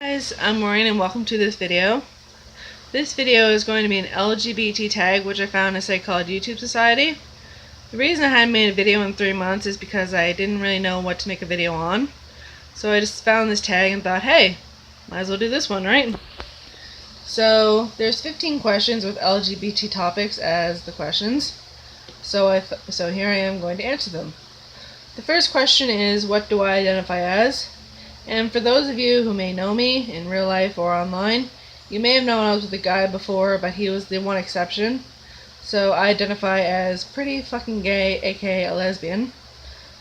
Guys, I'm Maureen and welcome to this video. This video is going to be an LGBT tag which I found in a site called YouTube Society. The reason I hadn't made a video in 3 months is because I didn't really know what to make a video on. So I just found this tag and thought, hey, might as well do this one, right? So there's 15 questions with LGBT topics as the questions. So here I am going to answer them. The first question is, what do I identify as? And for those of you who may know me in real life or online, you may have known I was with a guy before, but he was the one exception. So I identify as pretty fucking gay, aka a lesbian.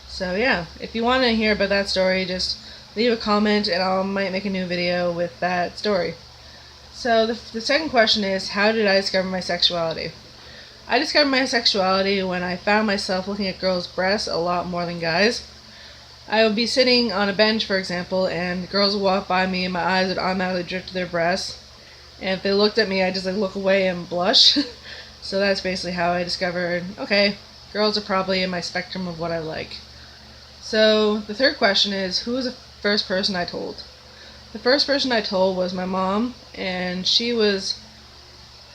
So yeah, if you want to hear about that story, just leave a comment and I might make a new video with that story. So the second question is, how did I discover my sexuality? I discovered my sexuality when I found myself looking at girls' breasts a lot more than guys. I would be sitting on a bench, for example, and girls would walk by me and my eyes would automatically drift to their breasts. And if they looked at me, I'd just look away and blush. So that's basically how I discovered, okay, girls are probably in my spectrum of what I like. So the third question is, who was the first person I told? The first person I told was my mom, and she was,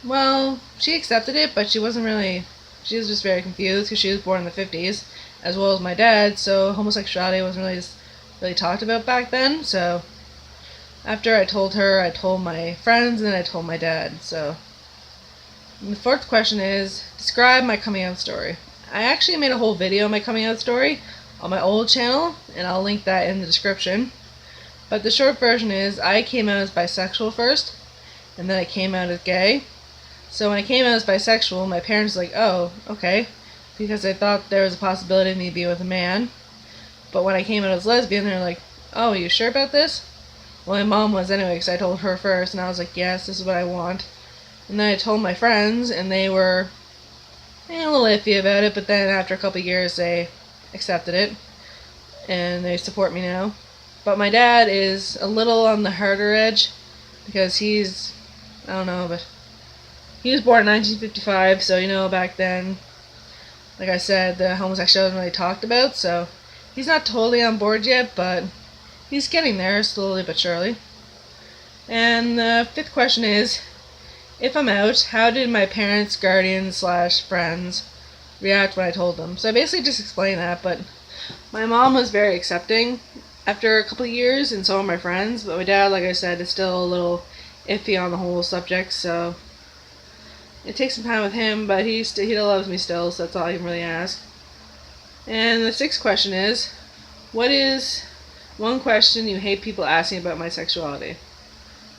well, she accepted it, but she was just very confused because she was born in the 50s. As well as my dad, so homosexuality wasn't really talked about back then. So after I told her, I told my friends, and then I told my dad. So and the fourth question is, describe my coming out story. I actually made a whole video of my coming out story on my old channel, and I'll link that in the description. But the short version is, I came out as bisexual first, and then I came out as gay. So when I came out as bisexual, my parents were like, oh, okay, because they thought there was a possibility of me being with a man. But when I came out as lesbian, they're like, oh, are you sure about this? Well, my mom was anyway, because I told her first, and I was like, yes, this is what I want. And then I told my friends, and they were a little iffy about it, but then after a couple of years, they accepted it, and they support me now. But my dad is a little on the harder edge, because he's, I don't know, but he was born in 1955, so back then, like I said, the homosexuality wasn't really talked about, so he's not totally on board yet, but he's getting there slowly but surely. And the fifth question is, if I'm out, how did my parents, guardians / friends react when I told them? So I basically just explained that, but my mom was very accepting after a couple of years, and so are my friends, but my dad, like I said, is still a little iffy on the whole subject, so it takes some time with him, but he loves me still, so that's all I can really ask. And the sixth question is, what is one question you hate people asking about my sexuality?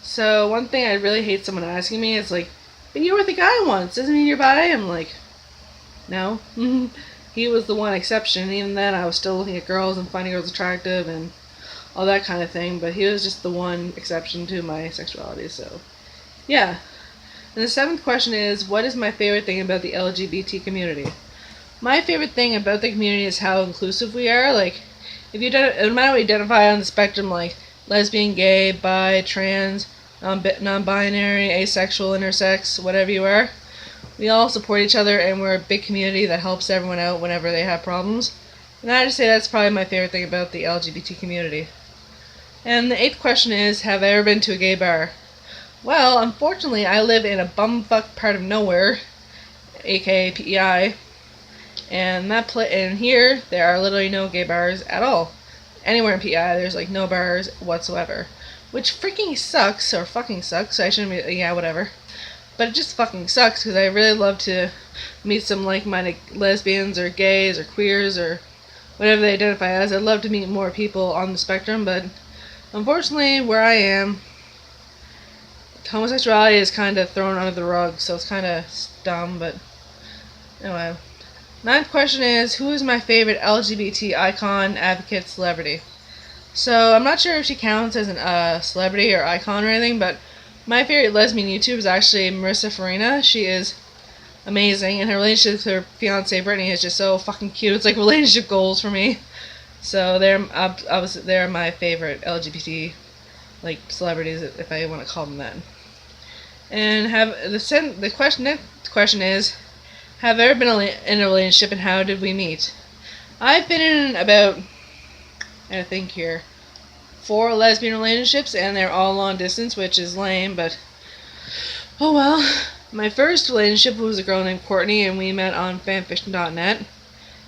So one thing I really hate someone asking me is like, but you were with a guy once, doesn't mean you're bi? I'm like, no. He was the one exception. Even then, I was still looking at girls and finding girls attractive and all that kind of thing, but he was just the one exception to my sexuality, so yeah. And the seventh question is, what is my favorite thing about the LGBT community? My favorite thing about the community is how inclusive we are. Like, if you no matter what you identify on the spectrum, like lesbian, gay, bi, trans, non-binary, asexual, intersex, whatever you are, we all support each other, and we're a big community that helps everyone out whenever they have problems. And I just say that's probably my favorite thing about the LGBT community. And the eighth question is, have I ever been to a gay bar? Well, unfortunately, I live in a bumfuck part of nowhere, aka PEI, and here there are literally no gay bars at all. Anywhere in PEI, there's no bars whatsoever, which freaking sucks, or fucking sucks. I shouldn't be, yeah, whatever. But it just fucking sucks, because I really love to meet some like-minded lesbians or gays or queers or whatever they identify as. I'd love to meet more people on the spectrum, but unfortunately, where I am, homosexuality is kind of thrown under the rug, so it's kind of dumb, but anyway. Ninth question is, who is my favorite LGBT icon, advocate, celebrity? So I'm not sure if she counts as a celebrity or icon or anything, but my favorite lesbian YouTuber is actually Marissa Farina. She is amazing, and her relationship with her fiance Brittany is just so fucking cute. It's like relationship goals for me. So they're my favorite LGBT celebrities, if I want to call them that. And next question is, have I ever been in a relationship, and how did we meet? I've been in about, I think here, 4 lesbian relationships, and they're all long distance, which is lame, but oh well. My first relationship was a girl named Courtney, and we met on fanfiction.net,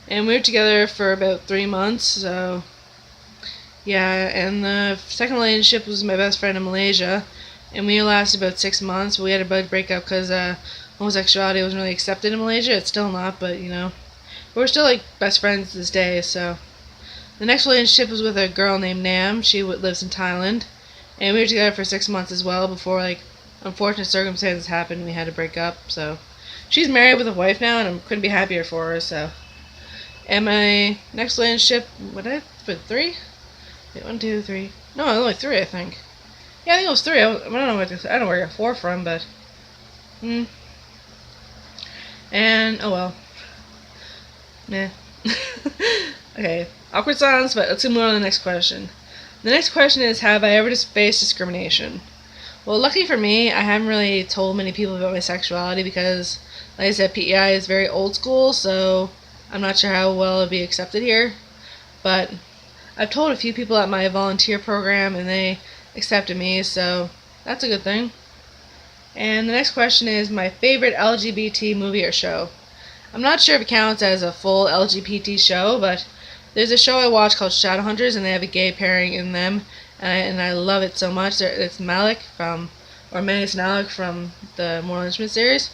and we were together for about 3 months, so yeah. And the second relationship was my best friend in Malaysia, and we lasted about 6 months, but we had a break up because homosexuality wasn't really accepted in Malaysia. It's still not, but we're still like best friends to this day. So the next relationship was with a girl named Nam. She lives in Thailand, and we were together for 6 months as well before unfortunate circumstances happened and we had to break up. So she's married with a wife now, and I couldn't be happier for her. So, and my next relationship, what did I put 3? Wait, 1, 2, 3. No, only 3, I think. Yeah, I think it was 3. I don't know I don't know where I got 4 from, but and oh well. Nah. Okay, awkward silence, but let's move on to the next question. The next question is, have I ever faced discrimination? Well, lucky for me, I haven't really told many people about my sexuality because, like I said, PEI is very old school, so I'm not sure how well it'll be accepted here. But I've told a few people at my volunteer program, and they accepted me, so that's a good thing. And the next question is my favorite LGBT movie or show. I'm not sure if it counts as a full LGBT show, but there's a show I watch called Shadowhunters, and they have a gay pairing in them, and I love it so much. It's Manus Malik from the Mortal Instruments series.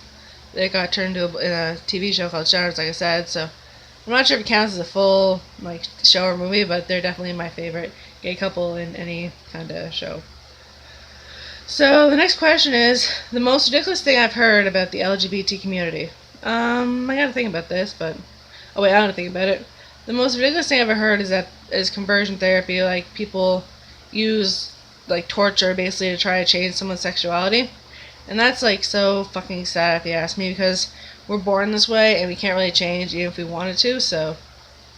It got turned into a TV show called Shadowhunters, like I said, so I'm not sure if it counts as a full show or movie, but they're definitely my favorite gay couple in any kind of show. So the next question is the most ridiculous thing I've heard about the LGBT community. I gotta think about this, but I gotta think about it. The most ridiculous thing I've ever heard is conversion therapy. Like, people use torture basically to try to change someone's sexuality, and that's so fucking sad if you ask me, because we're born this way and we can't really change even if we wanted to. So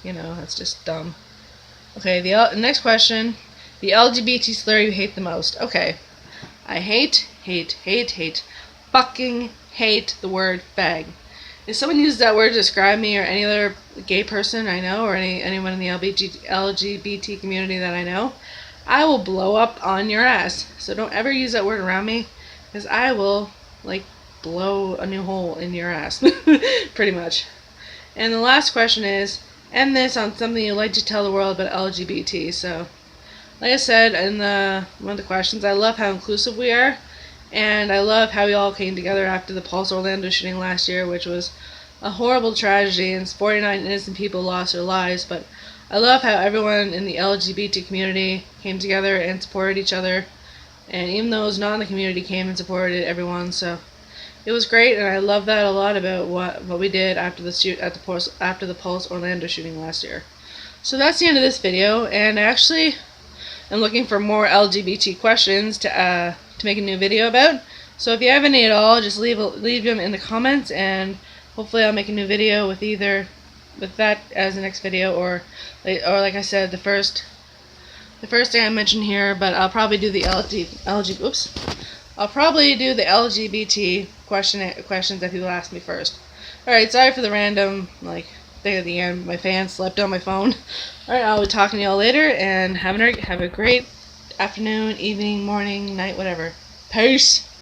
that's just dumb. Okay, the next question: the LGBT slur you hate the most. Okay, I hate, fucking hate the word fag. If someone uses that word to describe me or any other gay person I know, or anyone in the LGBT community that I know, I will blow up on your ass. So don't ever use that word around me, because I will blow a new hole in your ass. Pretty much. And the last question is, end this on something you'd like to tell the world about LGBT. So, like I said in one of the questions, I love how inclusive we are, and I love how we all came together after the Pulse Orlando shooting last year, which was a horrible tragedy, and 49 innocent people lost their lives. But I love how everyone in the LGBT community came together and supported each other, and even those not in the community came and supported everyone. So it was great, and I love that a lot about what we did after the Pulse Orlando shooting last year. So that's the end of this video, and actually I'm looking for more LGBT questions to make a new video about. So if you have any at all, just leave them in the comments, and hopefully I'll make a new video with that as the next video, or like I said, the first thing I mentioned here. But I'll probably do the I'll probably do the LGBT questions that people ask me first. Alright, sorry for the random thing at the end. My fan slept on my phone. Alright, I'll be talking to y'all later, and have a great afternoon, evening, morning, night, whatever. Peace!